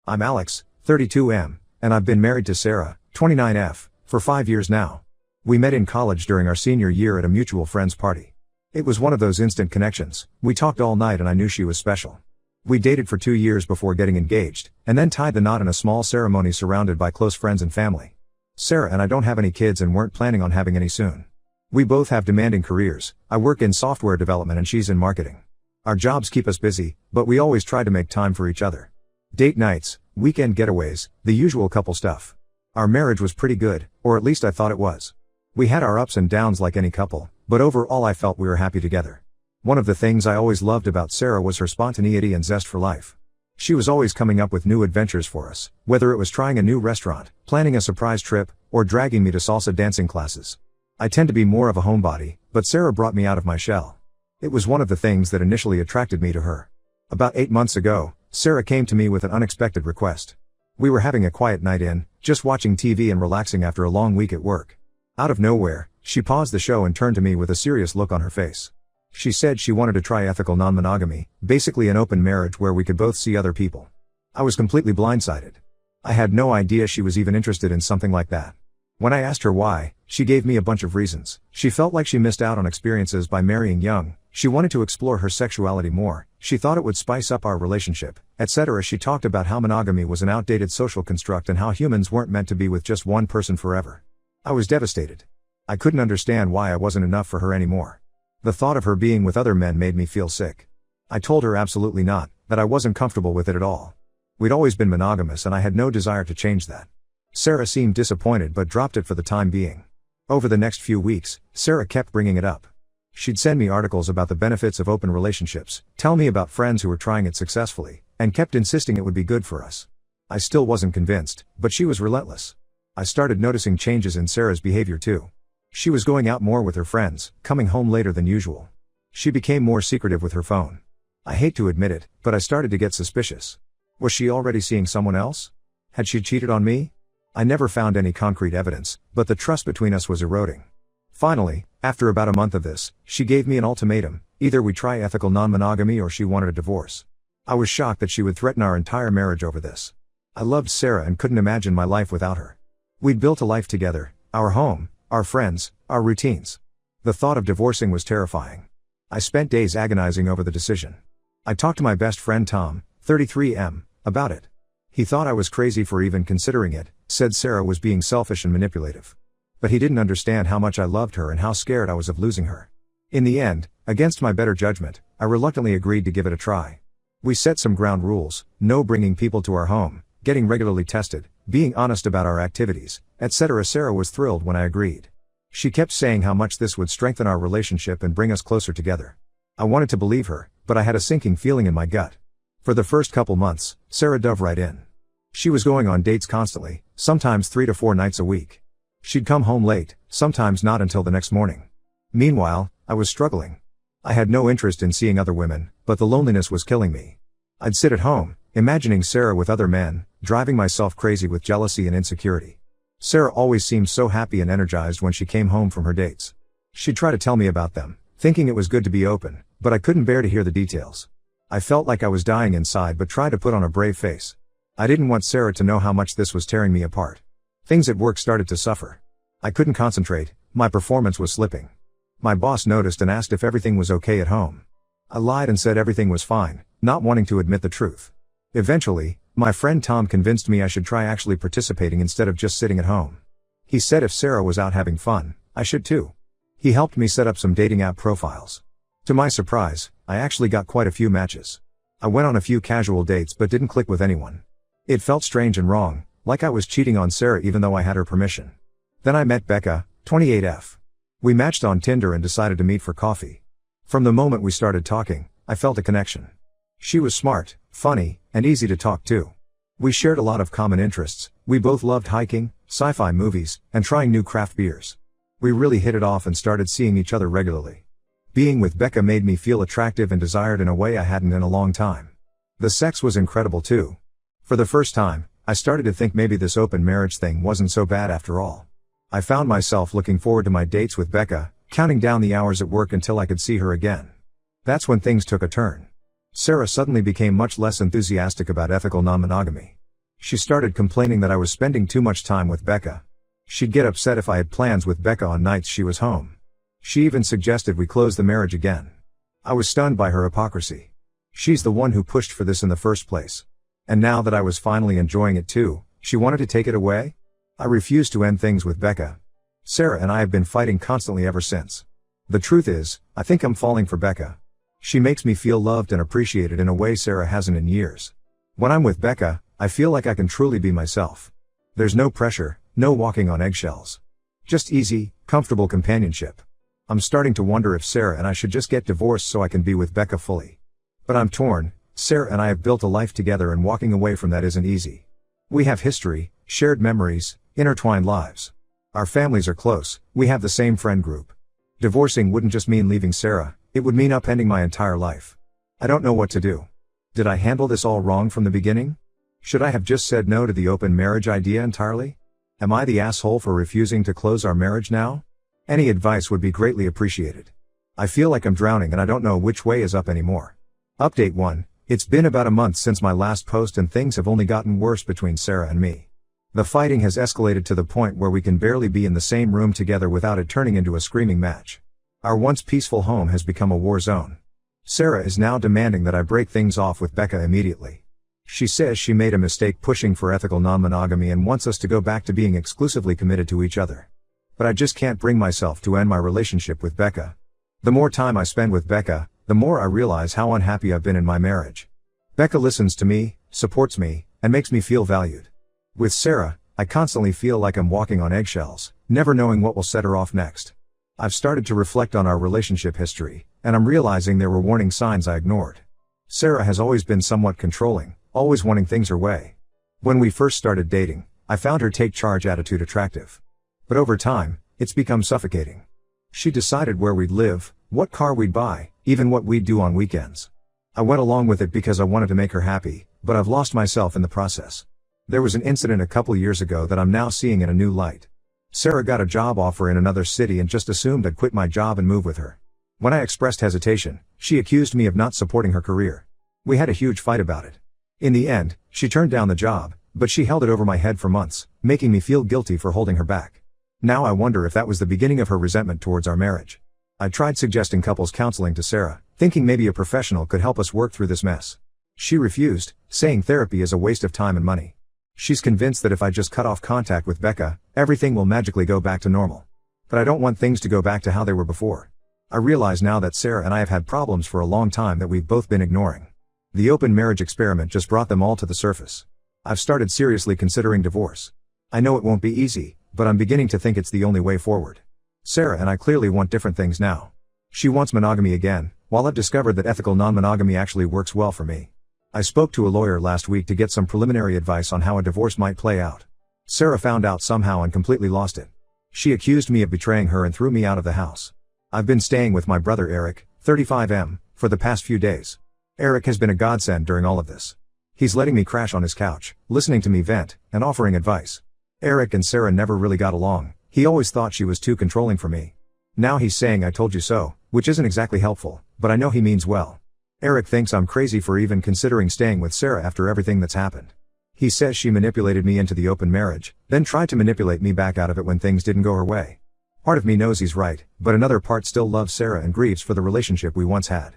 I'm Alex, 32M, and I've been married to Sarah, 29F, for 5 years now. We met in college during our senior year at a mutual friend's party. It was one of those instant connections. We talked all night and I knew she was special. We dated for 2 years before getting engaged, and then tied the knot in a small ceremony surrounded by close friends and family. Sarah and I don't have any kids and weren't planning on having any soon. We both have demanding careers. I work in software development and she's in marketing. Our jobs keep us busy, but we always try to make time for each other. Date nights, weekend getaways, the usual couple stuff. Our marriage was pretty good, or at least I thought it was. We had our ups and downs like any couple, but overall I felt we were happy together. One of the things I always loved about Sarah was her spontaneity and zest for life. She was always coming up with new adventures for us, whether it was trying a new restaurant, planning a surprise trip, or dragging me to salsa dancing classes. I tend to be more of a homebody, but Sarah brought me out of my shell. It was one of the things that initially attracted me to her. About 8 months ago, Sarah came to me with an unexpected request. We were having a quiet night in, just watching TV and relaxing after a long week at work. Out of nowhere, she paused the show and turned to me with a serious look on her face. She said she wanted to try ethical non-monogamy, basically an open marriage where we could both see other people. I was completely blindsided. I had no idea she was even interested in something like that. When I asked her why, she gave me a bunch of reasons. She felt like she missed out on experiences by marrying young, she wanted to explore her sexuality more, she thought it would spice up our relationship, etc. She talked about how monogamy was an outdated social construct and how humans weren't meant to be with just one person forever. I was devastated. I couldn't understand why I wasn't enough for her anymore. The thought of her being with other men made me feel sick. I told her absolutely not, that I wasn't comfortable with it at all. We'd always been monogamous and I had no desire to change that. Sarah seemed disappointed but dropped it for the time being. Over the next few weeks, Sarah kept bringing it up. She'd send me articles about the benefits of open relationships, tell me about friends who were trying it successfully, and kept insisting it would be good for us. I still wasn't convinced, but she was relentless. I started noticing changes in Sarah's behavior too. She was going out more with her friends, coming home later than usual. She became more secretive with her phone. I hate to admit it, but I started to get suspicious. Was she already seeing someone else? Had she cheated on me? I never found any concrete evidence, but the trust between us was eroding. Finally, after about a month of this, she gave me an ultimatum: either we try ethical non-monogamy or she wanted a divorce. I was shocked that she would threaten our entire marriage over this. I loved Sarah and couldn't imagine my life without her. We'd built a life together, our home, our friends, our routines. The thought of divorcing was terrifying. I spent days agonizing over the decision. I talked to my best friend Tom, 33M, about it. He thought I was crazy for even considering it, said Sarah was being selfish and manipulative. But he didn't understand how much I loved her and how scared I was of losing her. In the end, against my better judgment, I reluctantly agreed to give it a try. We set some ground rules: no bringing people to our home, getting regularly tested, being honest about our activities, etc. Sarah was thrilled when I agreed. She kept saying how much this would strengthen our relationship and bring us closer together. I wanted to believe her, but I had a sinking feeling in my gut. For the first couple months, Sarah dove right in. She was going on dates constantly, sometimes 3 to 4 nights a week. She'd come home late, sometimes not until the next morning. Meanwhile, I was struggling. I had no interest in seeing other women, but the loneliness was killing me. I'd sit at home, imagining Sarah with other men, driving myself crazy with jealousy and insecurity. Sarah always seemed so happy and energized when she came home from her dates. She'd try to tell me about them, thinking it was good to be open, but I couldn't bear to hear the details. I felt like I was dying inside but tried to put on a brave face. I didn't want Sarah to know how much this was tearing me apart. Things at work started to suffer. I couldn't concentrate, my performance was slipping. My boss noticed and asked if everything was okay at home. I lied and said everything was fine, not wanting to admit the truth. Eventually, my friend Tom convinced me I should try actually participating instead of just sitting at home. He said if Sarah was out having fun, I should too. He helped me set up some dating app profiles. To my surprise, I actually got quite a few matches. I went on a few casual dates but didn't click with anyone. It felt strange and wrong, like I was cheating on Sarah even though I had her permission. Then I met Becca, 28F. We matched on Tinder and decided to meet for coffee. From the moment we started talking, I felt a connection. She was smart, funny, and easy to talk to. We shared a lot of common interests. We both loved hiking, sci-fi movies, and trying new craft beers. We really hit it off and started seeing each other regularly. Being with Becca made me feel attractive and desired in a way I hadn't in a long time. The sex was incredible too. For the first time, I started to think maybe this open marriage thing wasn't so bad after all. I found myself looking forward to my dates with Becca, counting down the hours at work until I could see her again. That's when things took a turn. Sarah suddenly became much less enthusiastic about ethical non-monogamy. She started complaining that I was spending too much time with Becca. She'd get upset if I had plans with Becca on nights she was home. She even suggested we close the marriage again. I was stunned by her hypocrisy. She's the one who pushed for this in the first place. And now that I was finally enjoying it too, she wanted to take it away? I refused to end things with Becca. Sarah and I have been fighting constantly ever since. The truth is, I think I'm falling for Becca. She makes me feel loved and appreciated in a way Sarah hasn't in years. When I'm with Becca, I feel like I can truly be myself. There's no pressure, no walking on eggshells. Just easy, comfortable companionship. I'm starting to wonder if Sarah and I should just get divorced so I can be with Becca fully. But I'm torn. Sarah and I have built a life together and walking away from that isn't easy. We have history, shared memories, intertwined lives. Our families are close, we have the same friend group. Divorcing wouldn't just mean leaving Sarah, it would mean upending my entire life. I don't know what to do. Did I handle this all wrong from the beginning? Should I have just said no to the open marriage idea entirely? Am I the asshole for refusing to close our marriage now? Any advice would be greatly appreciated. I feel like I'm drowning and I don't know which way is up anymore. Update 1. It's been about a month since my last post and things have only gotten worse between Sarah and me. The fighting has escalated to the point where we can barely be in the same room together without it turning into a screaming match. Our once peaceful home has become a war zone. Sarah is now demanding that I break things off with Becca immediately. She says she made a mistake pushing for ethical non-monogamy and wants us to go back to being exclusively committed to each other. But I just can't bring myself to end my relationship with Becca. The more time I spend with Becca, the more I realize how unhappy I've been in my marriage. Becca listens to me, supports me, and makes me feel valued. With Sarah, I constantly feel like I'm walking on eggshells, never knowing what will set her off next. I've started to reflect on our relationship history, and I'm realizing there were warning signs I ignored. Sarah has always been somewhat controlling, always wanting things her way. When we first started dating, I found her take-charge attitude attractive. But over time, it's become suffocating. She decided where we'd live, what car we'd buy, even what we'd do on weekends. I went along with it because I wanted to make her happy, but I've lost myself in the process. There was an incident a couple years ago that I'm now seeing in a new light. Sarah got a job offer in another city and just assumed I'd quit my job and move with her. When I expressed hesitation, she accused me of not supporting her career. We had a huge fight about it. In the end, she turned down the job, but she held it over my head for months, making me feel guilty for holding her back. Now I wonder if that was the beginning of her resentment towards our marriage. I tried suggesting couples counseling to Sarah, thinking maybe a professional could help us work through this mess. She refused, saying therapy is a waste of time and money. She's convinced that if I just cut off contact with Becca, everything will magically go back to normal. But I don't want things to go back to how they were before. I realize now that Sarah and I have had problems for a long time that we've both been ignoring. The open marriage experiment just brought them all to the surface. I've started seriously considering divorce. I know it won't be easy, but I'm beginning to think it's the only way forward. Sarah and I clearly want different things now. She wants monogamy again, while I've discovered that ethical non-monogamy actually works well for me. I spoke to a lawyer last week to get some preliminary advice on how a divorce might play out. Sarah found out somehow and completely lost it. She accused me of betraying her and threw me out of the house. I've been staying with my brother Eric, 35M, for the past few days. Eric has been a godsend during all of this. He's letting me crash on his couch, listening to me vent, and offering advice. Eric and Sarah never really got along. He always thought she was too controlling for me. Now he's saying I told you so, which isn't exactly helpful, but I know he means well. Eric thinks I'm crazy for even considering staying with Sarah after everything that's happened. He says she manipulated me into the open marriage, then tried to manipulate me back out of it when things didn't go her way. Part of me knows he's right, but another part still loves Sarah and grieves for the relationship we once had.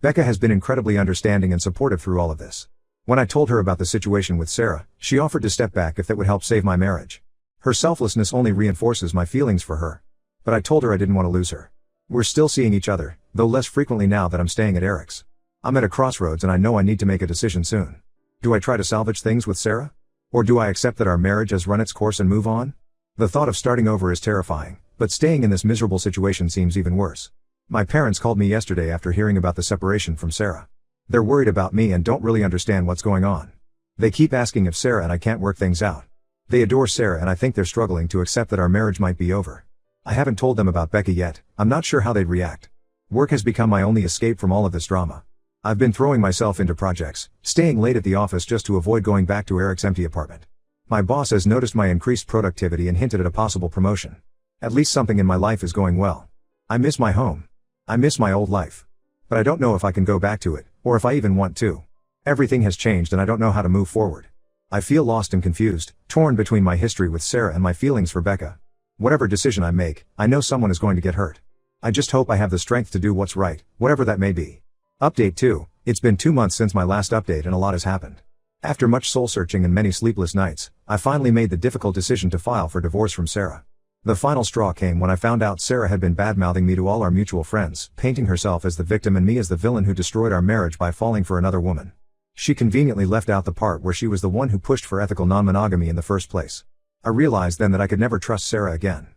Becca has been incredibly understanding and supportive through all of this. When I told her about the situation with Sarah, she offered to step back if that would help save my marriage. Her selflessness only reinforces my feelings for her. But I told her I didn't want to lose her. We're still seeing each other, though less frequently now that I'm staying at Eric's. I'm at a crossroads and I know I need to make a decision soon. Do I try to salvage things with Sarah? Or do I accept that our marriage has run its course and move on? The thought of starting over is terrifying, but staying in this miserable situation seems even worse. My parents called me yesterday after hearing about the separation from Sarah. They're worried about me and don't really understand what's going on. They keep asking if Sarah and I can't work things out. They adore Sarah and I think they're struggling to accept that our marriage might be over. I haven't told them about Becca yet. I'm not sure how they'd react. Work has become my only escape from all of this drama. I've been throwing myself into projects, staying late at the office just to avoid going back to Eric's empty apartment. My boss has noticed my increased productivity and hinted at a possible promotion. At least something in my life is going well. I miss my home. I miss my old life. But I don't know if I can go back to it, or if I even want to. Everything has changed and I don't know how to move forward. I feel lost and confused, torn between my history with Sarah and my feelings for Becca. Whatever decision I make, I know someone is going to get hurt. I just hope I have the strength to do what's right, whatever that may be. Update 2. It's been 2 months since my last update and a lot has happened. After much soul-searching and many sleepless nights, I finally made the difficult decision to file for divorce from Sarah. The final straw came when I found out Sarah had been bad-mouthing me to all our mutual friends, painting herself as the victim and me as the villain who destroyed our marriage by falling for another woman. She conveniently left out the part where she was the one who pushed for ethical non-monogamy in the first place. I realized then that I could never trust Sarah again.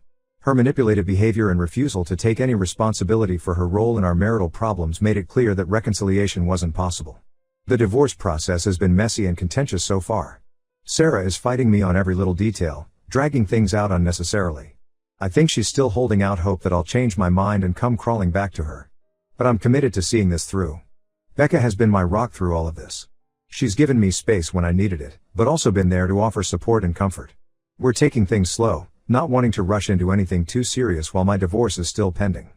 Her manipulative behavior and refusal to take any responsibility for her role in our marital problems made it clear that reconciliation wasn't possible. The divorce process has been messy and contentious so far. Sarah is fighting me on every little detail, dragging things out unnecessarily. I think she's still holding out hope that I'll change my mind and come crawling back to her. But I'm committed to seeing this through. Becca has been my rock through all of this. She's given me space when I needed it, but also been there to offer support and comfort. We're taking things slow, not wanting to rush into anything too serious while my divorce is still pending.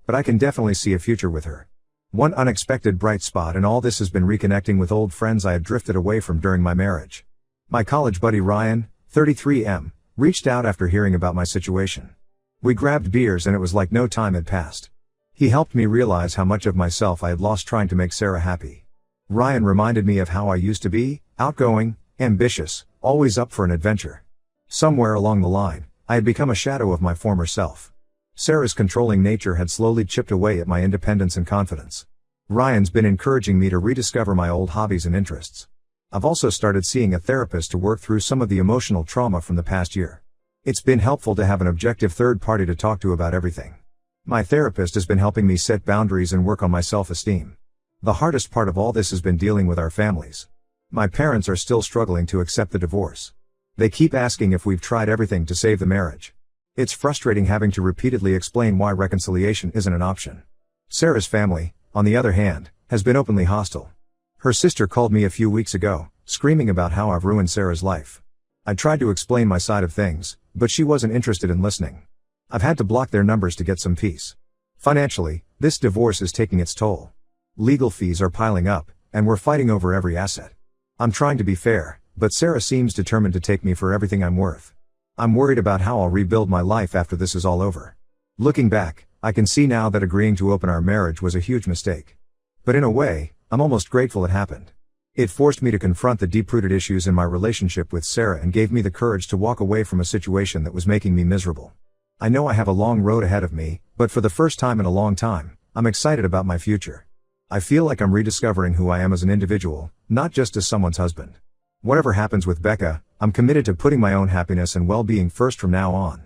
But I can definitely see a future with her. One unexpected bright spot in all this has been reconnecting with old friends I had drifted away from during my marriage. My college buddy Ryan, 33M, reached out after hearing about my situation. We grabbed beers and it was like no time had passed. He helped me realize how much of myself I had lost trying to make Sarah happy. Ryan reminded me of how I used to be, outgoing, ambitious, always up for an adventure. Somewhere along the line, I had become a shadow of my former self. Sarah's controlling nature had slowly chipped away at my independence and confidence. Ryan's been encouraging me to rediscover my old hobbies and interests. I've also started seeing a therapist to work through some of the emotional trauma from the past year. It's been helpful to have an objective third party to talk to about everything. My therapist has been helping me set boundaries and work on my self-esteem. The hardest part of all this has been dealing with our families. My parents are still struggling to accept the divorce. They keep asking if we've tried everything to save the marriage. It's frustrating having to repeatedly explain why reconciliation isn't an option. Sarah's family, on the other hand, has been openly hostile. Her sister called me a few weeks ago, screaming about how I've ruined Sarah's life. I tried to explain my side of things, but she wasn't interested in listening. I've had to block their numbers to get some peace. Financially, this divorce is taking its toll. Legal fees are piling up, and we're fighting over every asset. I'm trying to be fair, but Sarah seems determined to take me for everything I'm worth. I'm worried about how I'll rebuild my life after this is all over. Looking back, I can see now that agreeing to open our marriage was a huge mistake. But in a way, I'm almost grateful it happened. It forced me to confront the deep-rooted issues in my relationship with Sarah and gave me the courage to walk away from a situation that was making me miserable. I know I have a long road ahead of me, but for the first time in a long time, I'm excited about my future. I feel like I'm rediscovering who I am as an individual, not just as someone's husband. Whatever happens with Becca, I'm committed to putting my own happiness and well-being first from now on.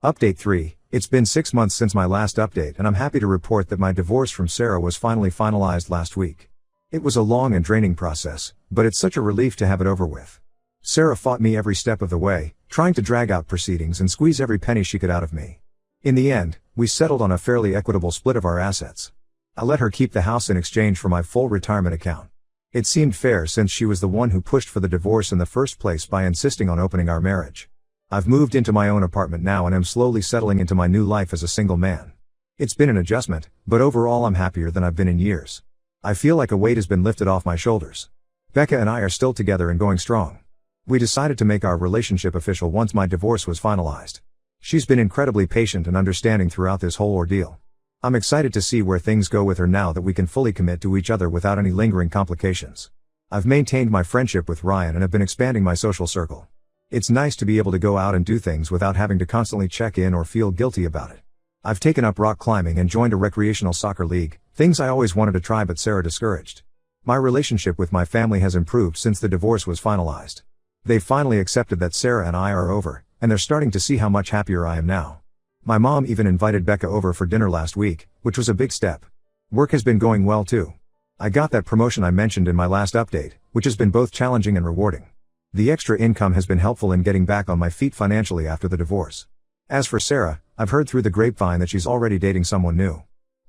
Update 3. It's been 6 months since my last update and I'm happy to report that my divorce from Sarah was finally finalized last week. It was a long and draining process, but it's such a relief to have it over with. Sarah fought me every step of the way, trying to drag out proceedings and squeeze every penny she could out of me. In the end, we settled on a fairly equitable split of our assets. I let her keep the house in exchange for my full retirement account. It seemed fair since she was the one who pushed for the divorce in the first place by insisting on opening our marriage. I've moved into my own apartment now and am slowly settling into my new life as a single man. It's been an adjustment, but overall I'm happier than I've been in years. I feel like a weight has been lifted off my shoulders. Becca and I are still together and going strong. We decided to make our relationship official once my divorce was finalized. She's been incredibly patient and understanding throughout this whole ordeal. I'm excited to see where things go with her now that we can fully commit to each other without any lingering complications. I've maintained my friendship with Ryan and have been expanding my social circle. It's nice to be able to go out and do things without having to constantly check in or feel guilty about it. I've taken up rock climbing and joined a recreational soccer league, things I always wanted to try but Sarah discouraged. My relationship with my family has improved since the divorce was finalized. They finally accepted that Sarah and I are over, and they're starting to see how much happier I am now. My mom even invited Becca over for dinner last week, which was a big step. Work has been going well too. I got that promotion I mentioned in my last update, which has been both challenging and rewarding. The extra income has been helpful in getting back on my feet financially after the divorce. As for Sarah, I've heard through the grapevine that she's already dating someone new.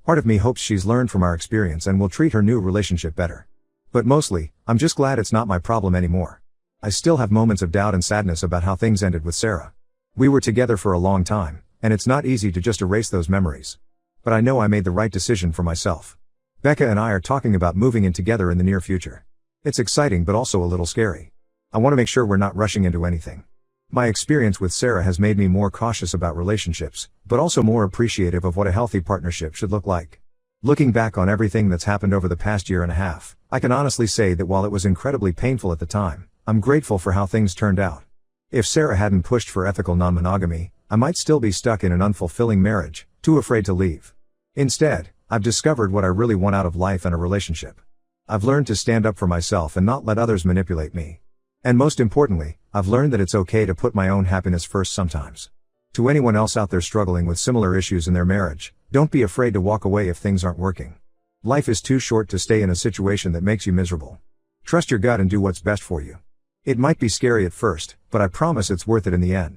Part of me hopes she's learned from our experience and will treat her new relationship better. But mostly, I'm just glad it's not my problem anymore. I still have moments of doubt and sadness about how things ended with Sarah. We were together for a long time, and it's not easy to just erase those memories. But I know I made the right decision for myself. Becca and I are talking about moving in together in the near future. It's exciting but also a little scary. I want to make sure we're not rushing into anything. My experience with Sarah has made me more cautious about relationships, but also more appreciative of what a healthy partnership should look like. Looking back on everything that's happened over the past year and a half, I can honestly say that while it was incredibly painful at the time, I'm grateful for how things turned out. If Sarah hadn't pushed for ethical non-monogamy, I might still be stuck in an unfulfilling marriage, too afraid to leave. Instead, I've discovered what I really want out of life and a relationship. I've learned to stand up for myself and not let others manipulate me. And most importantly, I've learned that it's okay to put my own happiness first sometimes. To anyone else out there struggling with similar issues in their marriage, don't be afraid to walk away if things aren't working. Life is too short to stay in a situation that makes you miserable. Trust your gut and do what's best for you. It might be scary at first, but I promise it's worth it in the end.